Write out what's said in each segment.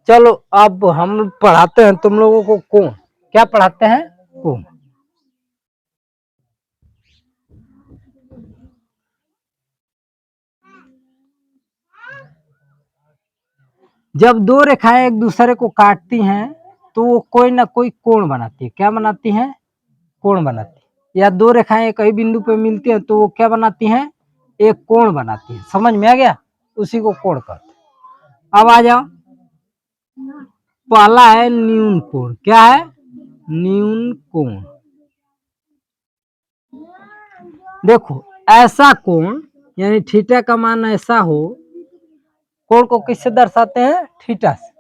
चलो अब हम पढ़ाते हैं तुम लोगों को कोण। क्या पढ़ाते हैं? कोण। जब दो रेखाएं एक दूसरे को काटती हैं तो वो कोई ना कोई कोण बनाती है। क्या बनाती हैं? कोण बनाती है। या दो रेखाएं कई बिंदु पे मिलती हैं तो वो क्या बनाती हैं? एक कोण बनाती है। समझ में आ गया? उसी को कोण कहते हैं। अब आ जाओ, पहला है न्यून कोण। क्या है? न्यून कोण। देखो, ऐसा कोण यानी थीटा का मान ऐसा हो, कोण को किससे दर्शाते हैं? थीटा से।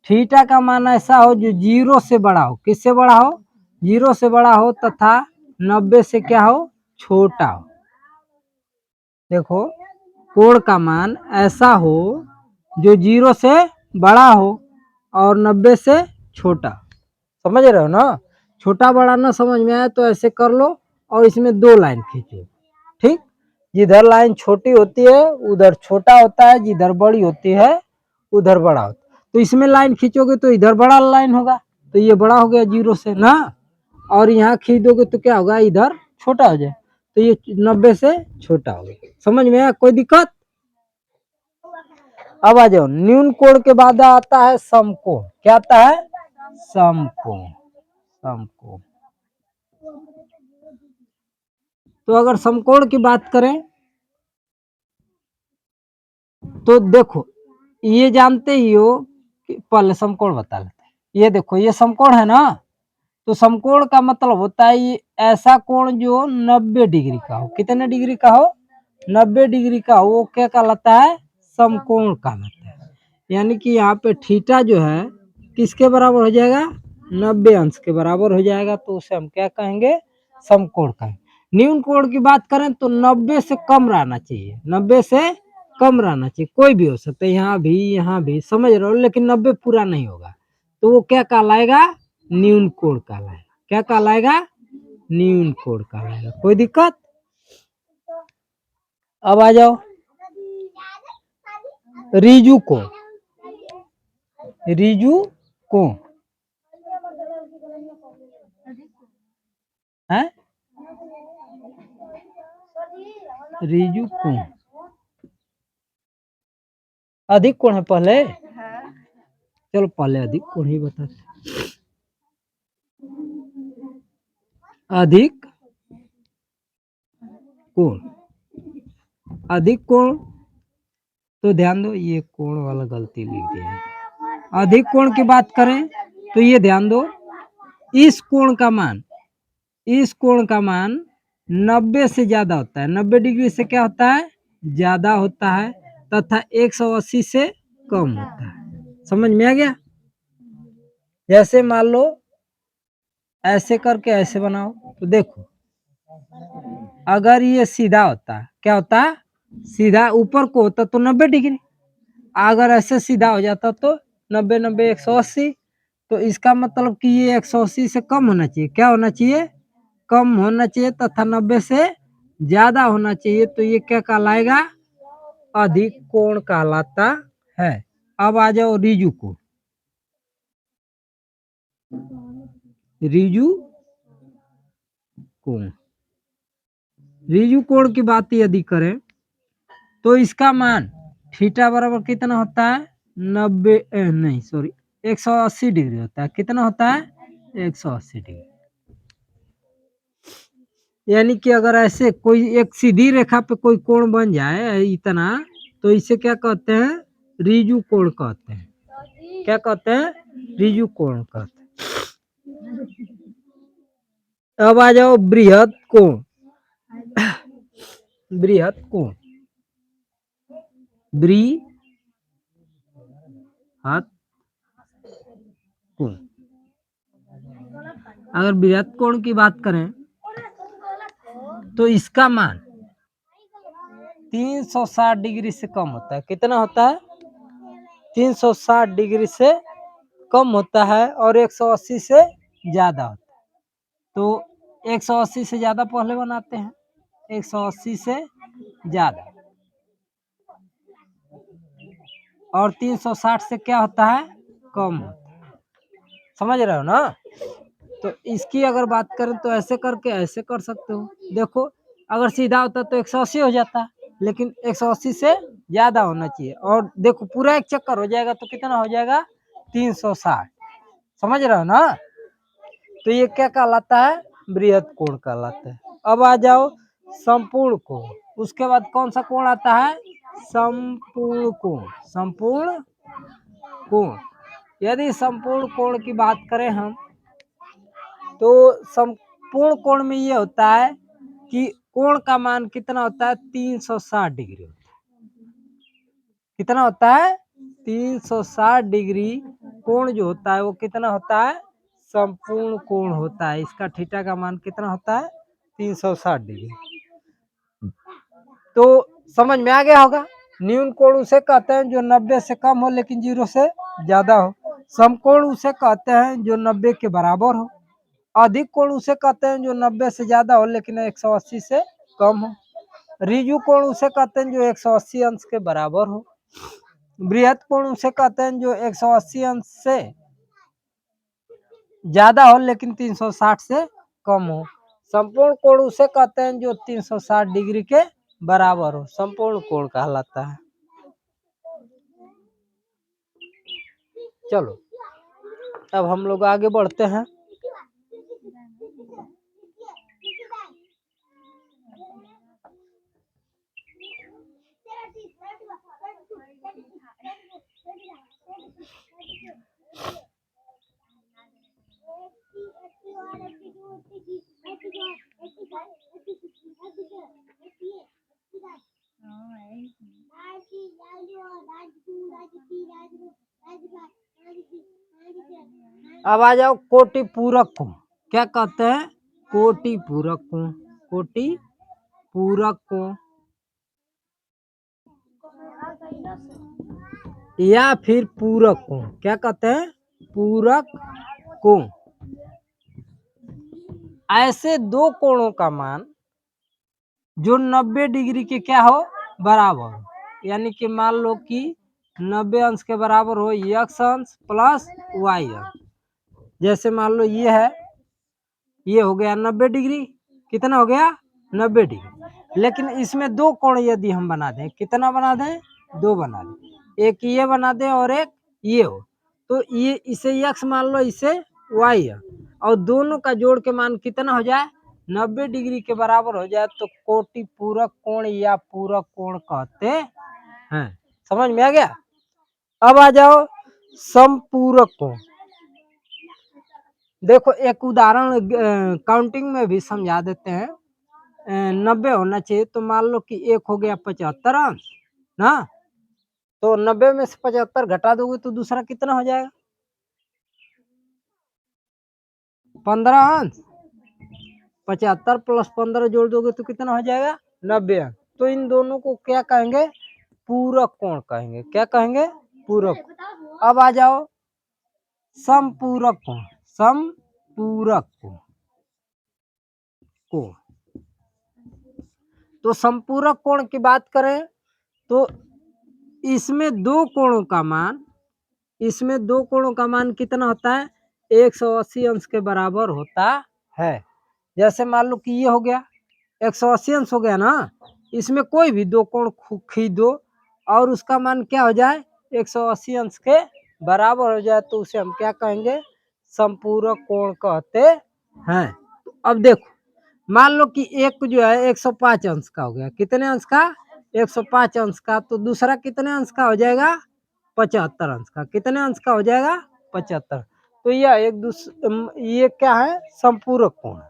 थीटा का मान ऐसा हो जो 0 से बड़ा हो। किससे बड़ा हो? 0 से बड़ा हो तथा 90 से क्या हो? छोटा हो। देखो, कोण का मान ऐसा हो जो 0 से बड़ा हो और 90 से छोटा। समझ रहे हो ना? छोटा बड़ा ना समझ में आए तो ऐसे कर लो और इसमें 2 लाइन खींचो। ठीक, जिधर लाइन छोटी होती है उधर छोटा होता है, जिधर बड़ी होती है उधर बड़ा होता है। तो इसमें लाइन खींचोगे तो इधर बड़ा लाइन होगा, तो ये बड़ा हो गया 0 से ना, और यहाँ खींच दोगे तो क्या होगा? इधर छोटा हो जाए, तो ये 90 से छोटा हो गया। समझ में आया? कोई दिक्कत? अब आ जाओ, न्यून कोण के बाद आता है समकोण। क्या आता है? समकोण। समकोण। तो अगर समकोण की बात करें तो देखो, ये जानते ही हो कि पहले समकोण बता लेते हैं। ये देखो, ये समकोण है ना, तो समकोण का मतलब होता है ये ऐसा कोण जो 90 डिग्री का हो। कितने डिग्री का हो? 90 डिग्री का हो, वो क्या कहलाता है? समकोण कहलाता है। यानी कि यहाँ पे थीटा जो है किसके बराबर हो जाएगा? 90 अंश के बराबर हो जाएगा, तो उसे हम क्या कहेंगे? समकोण कहेंगे। न्यून कोण की बात करें तो 90 से कम रहना चाहिए। 90 से कम रहना चाहिए, कोई भी हो सकता है, यहाँ भी समझ रहे हो, लेकिन 90 पूरा नहीं होगा तो वो क्या कहलाएगा? न्यून कोण कहलाएगा। क्या कहलाएगा? न्यून कोण कहलाएगा। कोई दिक्कत? अब आ जाओ, रिजु कोण। रिजु कोण है, रिजु कोण। अधिक कोण है पहले? चलो पहले अधिक कोण ही बताते। अधिक कोण। अधिक कोण, तो ध्यान दो, ये कोण वाला गलती लिख दिया है। अधिक कोण की बात करें तो ये ध्यान दो, इस कोण का मान, इस कोण का मान 90 से ज्यादा होता है। 90 डिग्री से क्या होता है? ज्यादा होता है, तथा 180 से कम होता है। समझ में आ गया? जैसे मान लो ऐसे करके ऐसे बनाओ, तो देखो, अगर ये सीधा होता, क्या होता? सीधा ऊपर को होता तो 90 डिग्री, अगर ऐसे सीधा हो जाता तो 90 90 180, तो इसका मतलब कि ये 180 से कम होना चाहिए। क्या होना चाहिए? कम होना चाहिए, तथा 90 से ज्यादा होना चाहिए, तो ये क्या कहलाएगा? अधिक कोण कहलाता है। अब आ जाओ रिजु कोण। रिजु कोण, रिजु कोण की बात यदि करें तो इसका मान थीटा बराबर कितना होता है? 90 नहीं सॉरी 180 डिग्री होता है। कितना होता है? 180 डिग्री। यानी कि अगर ऐसे कोई एक सीधी रेखा पे कोई कोण बन जाए इतना, तो इसे क्या कहते हैं? रिजु कोण कहते हैं। क्या कहते हैं? रिजु कोण कहते हैं। अब आ जाओ बृहद कोण। बृहद कोण, बृहद कोण। अगर बृहद कोण की बात करें तो इसका मान 360 डिग्री से कम होता है। कितना होता है? 360 डिग्री से कम होता है और 180 से ज्यादा होता है। तो 180 से ज्यादा पहले बनाते हैं। 180 से ज्यादा, और 360 से क्या होता है, कम होता है। समझ रहे हो ना। तो इसकी अगर बात करें तो ऐसे करके ऐसे कर सकते हो। देखो अगर सीधा होता तो 180 हो जाता, लेकिन 180 से ज्यादा होना चाहिए। और देखो पूरा एक चक्कर हो जाएगा तो कितना हो जाएगा, 360। समझ रहे हो ना। तो ये क्या कहलाता है, बृहद कोण कहलाता है। अब आ जाओ संपूर्ण कोण। उसके बाद कौन सा कोण आता है, संपूर्ण कोण। संपूर्ण कोण, यदि संपूर्ण कोण की बात करें हम, तो संपूर्ण कोण में ये होता है कि कोण का मान कितना होता है, 360 डिग्री होता है। कितना होता है, 360 डिग्री कोण जो होता है वो कितना होता है, संपूर्ण कोण होता है। इसका थीटा का मान कितना होता है, 360 डिग्री। तो समझ में आ गया होगा। न्यून कोण उसे कहते हैं जो 90 से कम हो लेकिन 0 से ज्यादा हो। समकोण उसे कहते हैं जो 90 के बराबर हो। अधिक कोण उसे कहते हैं जो 90 से ज्यादा हो लेकिन 180 से कम हो। ऋजु कोण उसे कहते हैं जो 180 अंश के बराबर हो। बृहद कोण उसे कहते हैं जो 180 अंश से ज्यादा हो लेकिन 360 से कम हो। संपूर्ण कोण उसे कहते हैं जो 360 डिग्री के बराबर हो, संपूर्ण कोण कहलाता है। चलो अब हम लोग आगे बढ़ते हैं। अब आ जाओ कोटि पूरक कोण। क्या कहते हैं, कोटि पूरक कोण। कोटि पूरक कोण या फिर पूरक कोण। क्या कहते हैं, पूरक कोण। ऐसे दो कोणों का मान जो 90 डिग्री के क्या हो, बराबर हो। यानी कि मान लो कि 90 अंश के बराबर हो x अंश प्लस y अंश। जैसे मान लो ये है, ये हो गया 90 डिग्री। कितना हो गया, 90 डिग्री। लेकिन इसमें दो कोण यदि हम बना दें, कितना बना दें, दो बना दें। एक ये बना दें और एक ये हो, तो ये इसे x मान लो, इसे y है, और दोनों का जोड़ के मान कितना हो जाए, 90 डिग्री के बराबर हो जाए, तो कोटि पूरक कोण या पूरक कोण कहते हैं। समझ में आ गया। अब आ जाओ समपूरक कोण। देखो एक उदाहरण काउंटिंग में भी समझा देते हैं। 90 होना चाहिए, तो मान लो कि एक हो गया 75 अंश ना, तो 90 में से 75 घटा दोगे तो दूसरा कितना हो जाएगा, 15 अंश। 75 प्लस 15 जोड़ दोगे तो कितना हो जाएगा, 90 अंश। तो इन दोनों को क्या कहेंगे, पूरक कोण कहेंगे। क्या कहेंगे, पूरक। अब आ जाओ समपूरक कोण। समपूरक कोण। तो समपूरक कोण की बात करें तो इसमें दो कोणों का मान, इसमें दो कोणों का मान कितना होता है, 180 अंश के बराबर होता है। जैसे मान लो कि ये हो गया 180 अंश हो गया ना, इसमें कोई भी दो कोण खींच दो और उसका मान क्या हो जाए, 180 अंश के बराबर हो जाए, तो उसे हम क्या कहेंगे, समपूरक कोण कहते हैं। अब देखो मान लो कि एक जो है 105 अंश का हो गया, कितने अंश का, 105 अंश का, तो दूसरा कितने अंश का हो जाएगा, 75 अंश का। कितने अंश का हो जाएगा, 75। तो यह एक दूसरे, ये क्या है, समपूरक कोण।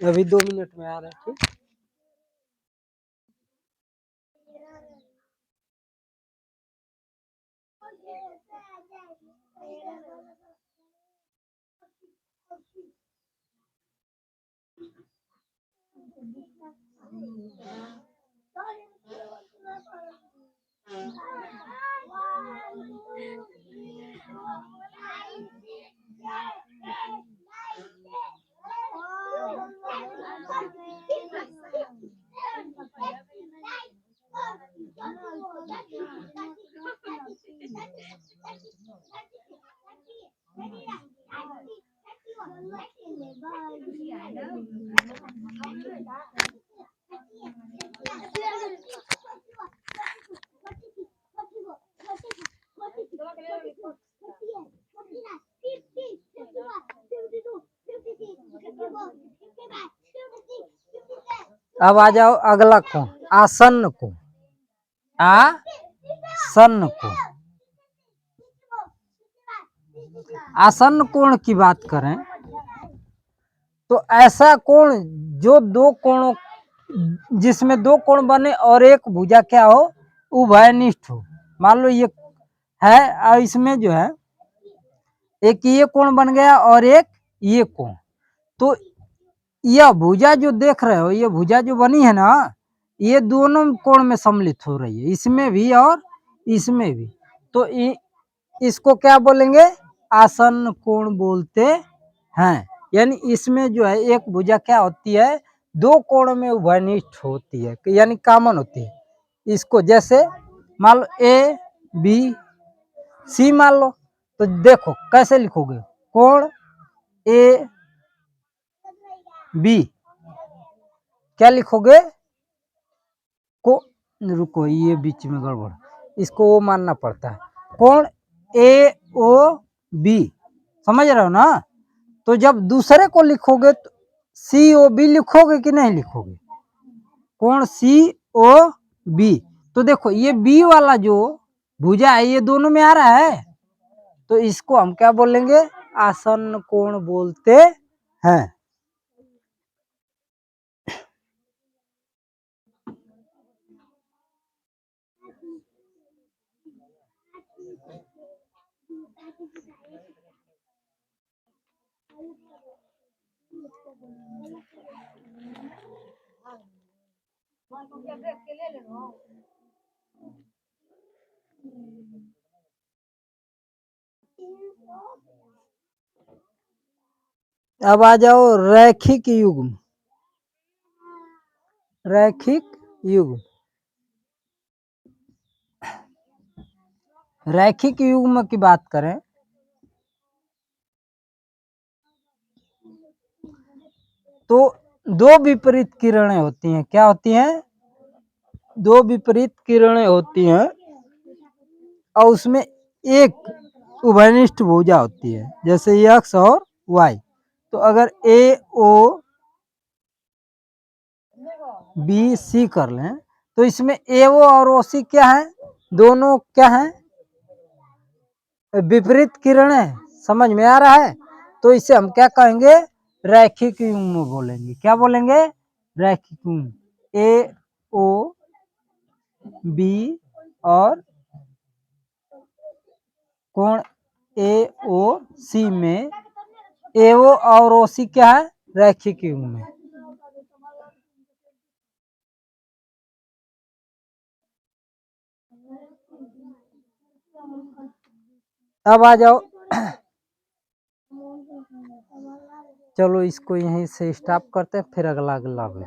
अभी 2 मिनट में आ रहे हैं, ठीक। अब आ जाओ अगला कोण, आसन्न कोण। आसन्न कोण, आसन्न कोण की बात करें तो ऐसा कोण जो दो कोणों, जिसमें दो कोण बने और एक भुजा क्या हो, उभयनिष्ठ हो। मान लो ये है और इसमें जो है एक ये कोण बन गया और एक ये कोण, तो यह भुजा जो देख रहे हो, ये भुजा जो बनी है ना, ये दोनों कोण में सम्मिलित हो रही है, इसमें भी और इसमें भी। तो इसको क्या बोलेंगे, आसन्न कोण बोलते हैं। यानी इसमें जो है एक भुजा क्या होती है, दो कोण में उभयनिष्ठ होती है, यानी कॉमन होती है। इसको जैसे मान लो ए बी सी मान लो, तो देखो कैसे लिखोगे, कोण ए बी क्या लिखोगे, को रुको ये बीच में गड़बड़, इसको ओ मानना पड़ता है, कोण ए ओ बी, समझ रहे हो ना। तो जब दूसरे को लिखोगे तो सी ओ बी लिखोगे कि नहीं लिखोगे, कोण सी ओ बी। तो देखो ये बी वाला जो भुजा है ये दोनों में आ रहा है, तो इसको हम क्या बोलेंगे, आसन्न कोण बोलते हैं। अब आ जाओ रैखिक युग्म, रैखिक युग्म, रैखिक युग्म की बात करें तो दो विपरीत किरणें होती हैं, क्या होती हैं, दो विपरीत किरणें होती हैं और उसमें एक उभयनिष्ठ भुजा होती है, जैसे एक्स और वाई। तो अगर ए ओ बी सी कर लें तो इसमें ए ओ और ओ सी क्या है, दोनों क्या है, विपरीत किरणें, समझ में आ रहा है। तो इसे हम क्या कहेंगे, रैखिक युग्म बोलेंगे, क्या बोलेंगे, रैखिक युग्म। ए ओ बी और कोण ए ओ सी में ए ओ और ओ सी क्या है, रैखिक युग्म है। अब आ जाओ चलो इसको यहीं से स्टॉप करते हैं, फिर अगला वीडियो